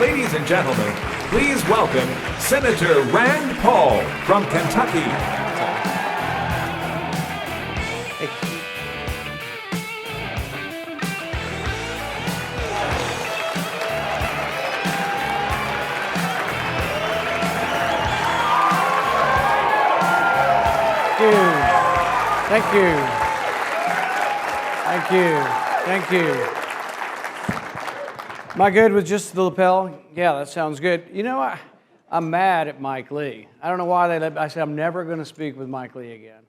Ladies and gentlemen, please welcome Senator Rand Paul from Kentucky. Thank you. Thank you. Thank you. Am I good with just the lapel? Yeah, that sounds good. You know, I'm mad at Mike Lee. I don't know why they let me. I said, I'm never going to speak with Mike Lee again.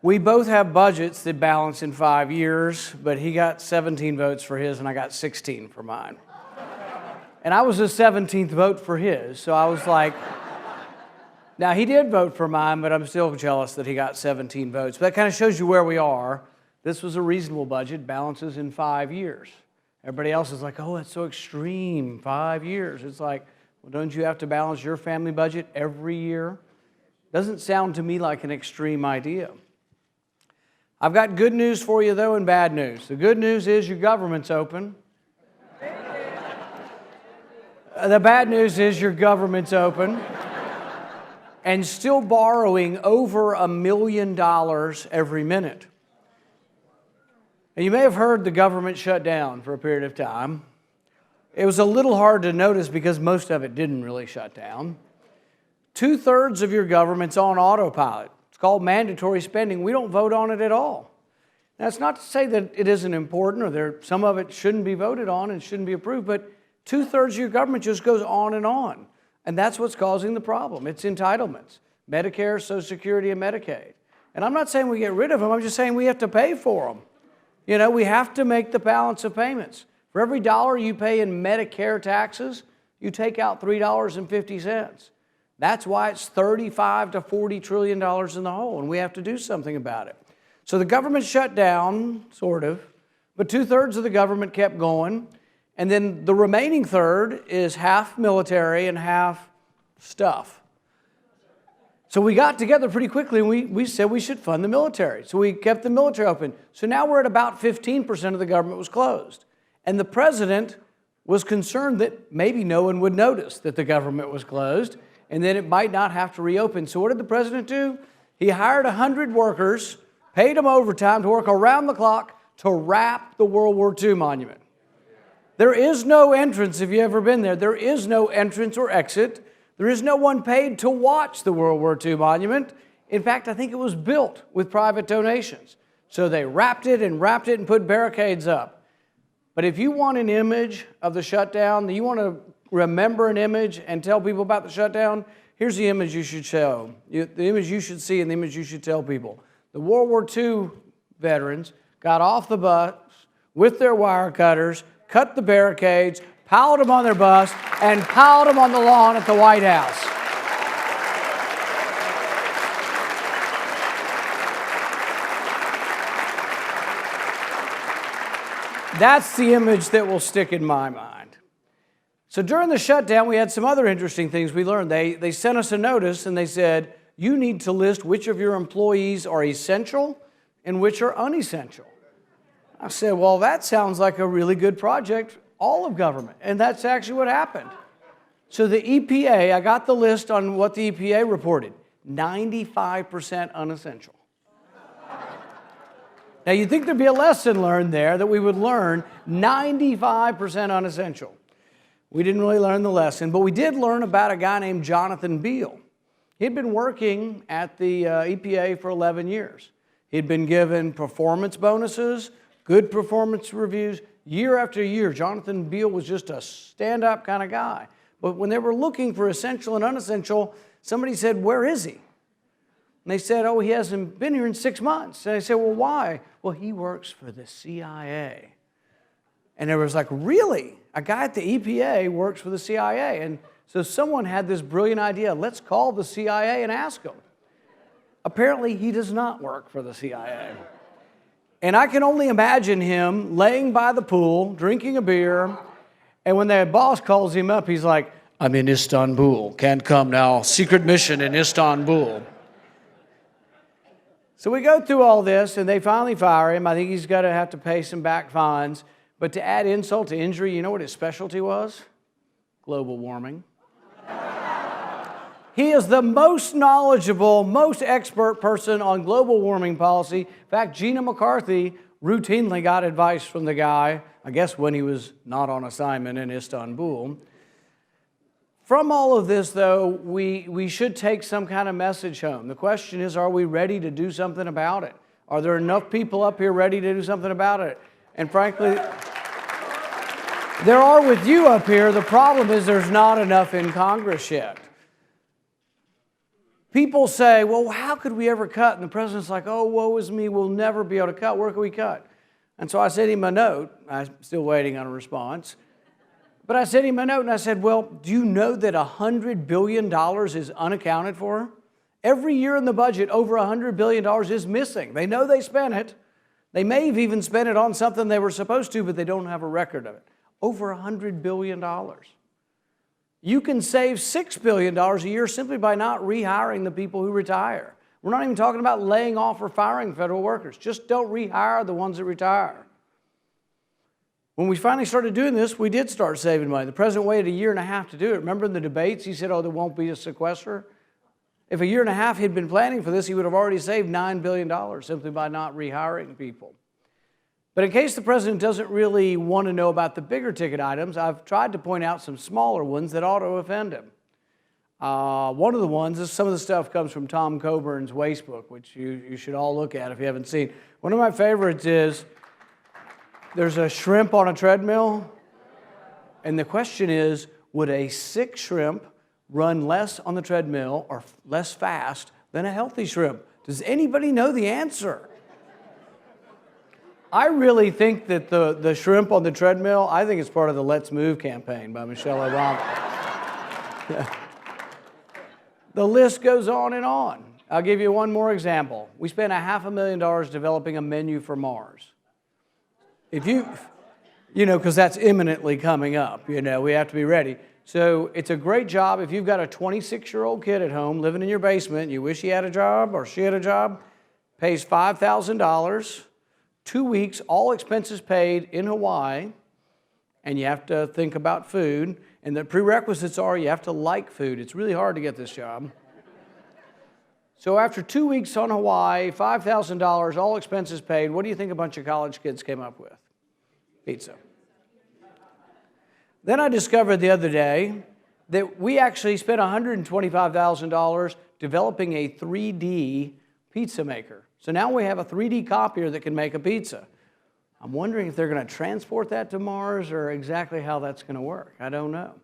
We both have budgets that balance in 5 years, but he got 17 votes for his and I got 16 for mine. And I was the 17th vote for his, so I was like, now, he did vote for mine, but I'm still jealous that he got 17 votes. But that kind of shows you where we are. This was a reasonable budget, balances in 5 years. Everybody else is like, oh, that's so extreme, 5 years. It's like, well, don't you have to balance your family budget every year? Doesn't sound to me like an extreme idea. I've got good news for you, though, and bad news. The good news is your government's open. The bad news is your government's open. And still borrowing over $1 million every minute. And you may have heard the government shut down for a period of time. It was a little hard to notice because most of it didn't really shut down. 2/3 of your government's on autopilot. It's called mandatory spending. We don't vote on it at all. That's not to say that it isn't important or some of it shouldn't be voted on and shouldn't be approved, but 2/3 of your government just goes on and on. And that's what's causing the problem. It's entitlements, Medicare, Social Security, and Medicaid. And I'm not saying we get rid of them. I'm just saying we have to pay for them. You know, we have to make the balance of payments. For every dollar you pay in Medicare taxes, you take out $3.50. That's why it's $35 to $40 trillion in the hole, and we have to do something about it. So the government shut down, sort of, but 2/3 of the government kept going. And then the remaining third is half military and half stuff. So we got together pretty quickly and we said we should fund the military. So we kept the military open. So now we're at about 15% of the government was closed. And the president was concerned that maybe no one would notice that the government was closed and then it might not have to reopen. So what did the president do? He hired 100 workers, paid them overtime to work around the clock to wrap the World War II monument. There is no entrance, if you've ever been there, there is no entrance or exit. There is no one paid to watch the World War II monument. In fact, I think it was built with private donations. So they wrapped it and put barricades up. But if you want an image of the shutdown, you want to remember an image and tell people about the shutdown, here's the image you should show. The image you should see and the image you should tell people. The World War II veterans got off the bus with their wire cutters, cut the barricades, piled them on their bus, and piled them on the lawn at the White House. That's the image that will stick in my mind. So during the shutdown, we had some other interesting things we learned. They sent us a notice and they said, you need to list which of your employees are essential and which are unessential. I said, well, that sounds like a really good project, all of government. And that's actually what happened. So the EPA, I got the list on what the EPA reported, 95% unessential. Now, you'd think there'd be a lesson learned there that we would learn 95% unessential. We didn't really learn the lesson, but we did learn about a guy named Jonathan Beale. He'd been working at the EPA for 11 years. He'd been given performance bonuses, good performance reviews. Year after year, Jonathan Beale was just a stand-up kind of guy. But when they were looking for essential and unessential, somebody said, where is he? And they said, oh, he hasn't been here in 6 months. And I said, well, why? Well, he works for the CIA. And it was like, really? A guy at the EPA works for the CIA? And so someone had this brilliant idea. Let's call the CIA and ask him. Apparently, he does not work for the CIA. And I can only imagine him laying by the pool, drinking a beer, and when the boss calls him up, he's like, I'm in Istanbul, can't come now, secret mission in Istanbul. So we go through all this, and they finally fire him. I think he's going to have to pay some back fines. But to add insult to injury, you know what his specialty was? global warming. He is the most knowledgeable, most expert person on global warming policy. In fact, Gina McCarthy routinely got advice from the guy, I guess when he was not on assignment in Istanbul. From all of this, though, we should take some kind of message home. The question is, are we ready to do something about it? Are there enough people up here ready to do something about it? And frankly, there are with you up here. The problem is there's not enough in Congress yet. People say, well, how could we ever cut? And the president's like, oh, woe is me, we'll never be able to cut. Where can we cut? And so I sent him a note. I'm still waiting on a response. But I sent him a note and I said, well, do you know that $100 billion is unaccounted for? Every year in the budget, over $100 billion is missing. They know they spent it. They may have even spent it on something they were supposed to, but they don't have a record of it. Over $100 billion. You can save $6 billion a year simply by not rehiring the people who retire. We're not even talking about laying off or firing federal workers. Just don't rehire the ones that retire. When we finally started doing this, we did start saving money. The president waited 1.5 years to do it. Remember in the debates, he said, oh, there won't be a sequester? If 1.5 years he'd been planning for this, he would have already saved $9 billion simply by not rehiring people. But in case the president doesn't really want to know about the bigger ticket items, I've tried to point out some smaller ones that ought to offend him. One of the ones is some of the stuff comes from Tom Coburn's Waste Book, which you should all look at if you haven't seen. One of my favorites is there's a shrimp on a treadmill, and the question is, would a sick shrimp run less on the treadmill or less fast than a healthy shrimp? Does anybody know the answer? I really think that the shrimp on the treadmill, I think it's part of the Let's Move campaign by Michelle Obama. The list goes on and on. I'll give you one more example. We spent $500,000 developing a menu for Mars. If you know, because that's imminently coming up, we have to be ready. So it's a great job if you've got a 26-year-old kid at home living in your basement, you wish he had a job or she had a job, pays $5,000, 2 weeks, all expenses paid in Hawaii, and you have to think about food. And the prerequisites are you have to like food. It's really hard to get this job. So after 2 weeks on Hawaii, $5,000, all expenses paid, what do you think a bunch of college kids came up with? Pizza. Then I discovered the other day that we actually spent $125,000 developing a 3D pizza maker. So now we have a 3D copier that can make a pizza. I'm wondering if they're going to transport that to Mars or exactly how that's going to work. I don't know.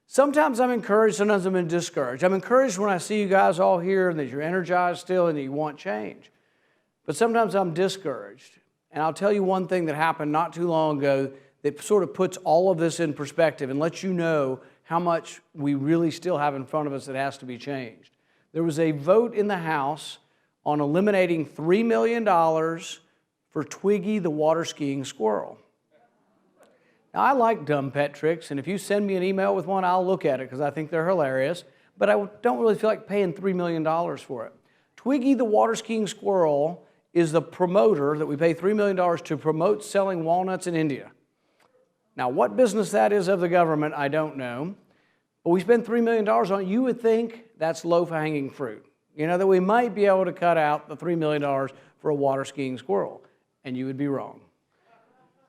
Sometimes I'm encouraged, sometimes I'm discouraged. I'm encouraged when I see you guys all here and that you're energized still and that you want change. But sometimes I'm discouraged. And I'll tell you one thing that happened not too long ago that sort of puts all of this in perspective and lets you know how much we really still have in front of us that has to be changed. There was a vote in the House on eliminating $3 million for Twiggy the water skiing squirrel. Now, I like dumb pet tricks, and if you send me an email with one, I'll look at it because I think they're hilarious, but I don't really feel like paying $3 million for it. Twiggy the water skiing squirrel is the promoter that we pay $3 million to promote selling walnuts in India. Now, what business that is of the government, I don't know, but we spend $3 million on it. You would think that's low-hanging fruit. That we might be able to cut out the $3 million for a water skiing squirrel, and you would be wrong.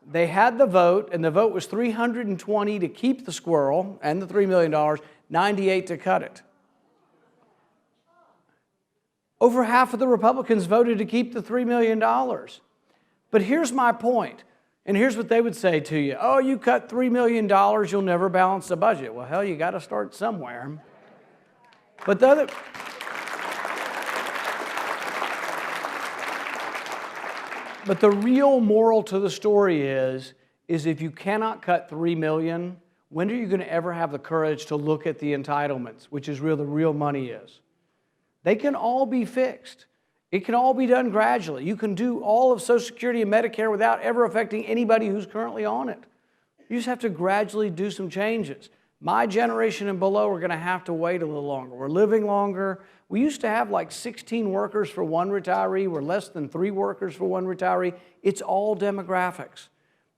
They had the vote, and the vote was 320 to keep the squirrel and the $3 million, 98 to cut it. Over half of the Republicans voted to keep the $3 million. But here's my point, and here's what they would say to you. Oh, you cut $3 million, you'll never balance the budget. Well, hell, you got to start somewhere. But the other... But the real moral to the story is if you cannot cut $3 million, when are you going to ever have the courage to look at the entitlements, which is where the real money is? They can all be fixed. It can all be done gradually. You can do all of Social Security and Medicare without ever affecting anybody who's currently on it. You just have to gradually do some changes. My generation and below are going to have to wait a little longer. We're living longer. We used to have like 16 workers for one retiree. We're less than 3 workers for one retiree. It's all demographics.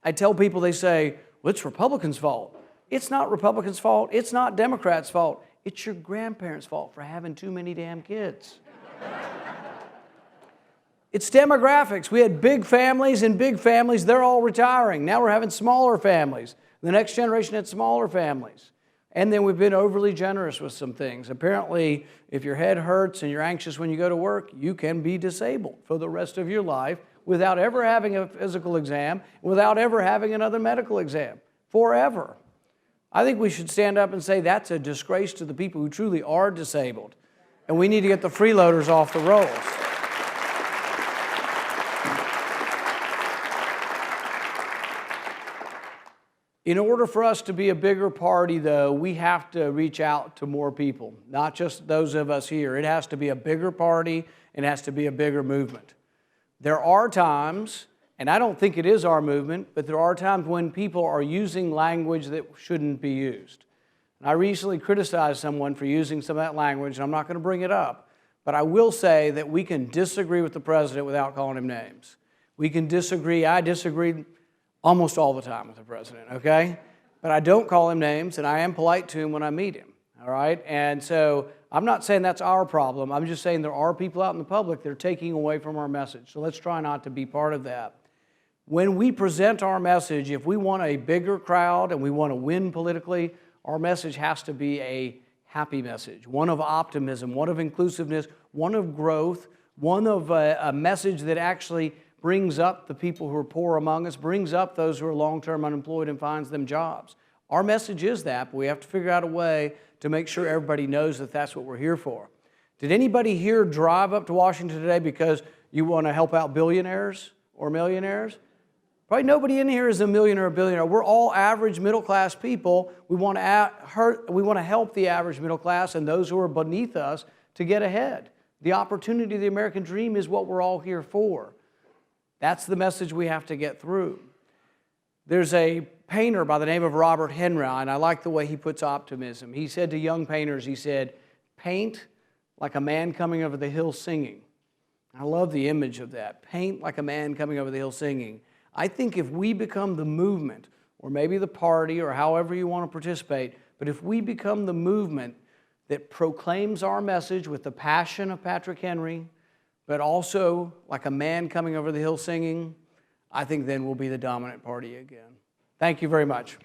I tell people, they say, well, it's Republicans' fault. It's not Republicans' fault. It's not Democrats' fault. It's your grandparents' fault for having too many damn kids. It's demographics. We had big families, and big families, they're all retiring. Now we're having smaller families. The next generation had smaller families. And then we've been overly generous with some things. Apparently, if your head hurts and you're anxious when you go to work, you can be disabled for the rest of your life without ever having a physical exam, without ever having another medical exam, forever. I think we should stand up and say that's a disgrace to the people who truly are disabled. And we need to get the freeloaders off the rolls. In order for us to be a bigger party, though, we have to reach out to more people, not just those of us here. It has to be a bigger party, and it has to be a bigger movement. There are times, and I don't think it is our movement, but there are times when people are using language that shouldn't be used. And I recently criticized someone for using some of that language, and I'm not going to bring it up, but I will say that we can disagree with the president without calling him names. We can disagree. I disagree almost all the time with the president, okay? But I don't call him names, and I am polite to him when I meet him, all right? And so I'm not saying that's our problem. I'm just saying there are people out in the public that are taking away from our message. So let's try not to be part of that. When we present our message, if we want a bigger crowd and we want to win politically, our message has to be a happy message, one of optimism, one of inclusiveness, one of growth, one of a message that actually brings up the people who are poor among us, brings up those who are long-term unemployed and finds them jobs. Our message is that, but we have to figure out a way to make sure everybody knows that that's what we're here for. Did anybody here drive up to Washington today because you want to help out billionaires or millionaires? Probably nobody in here is a millionaire or billionaire. We're all average middle-class people. We want to help the average middle class and those who are beneath us to get ahead. The opportunity of the American dream is what we're all here for. That's the message we have to get through. There's a painter by the name of Robert Henry, and I like the way he puts optimism. He said to young painters, he said, paint like a man coming over the hill singing. I love the image of that. Paint like a man coming over the hill singing. I think if we become the movement, or maybe the party, or however you want to participate, but if we become the movement that proclaims our message with the passion of Patrick Henry, but also like a man coming over the hill singing, I think then we'll be the dominant party again. Thank you very much.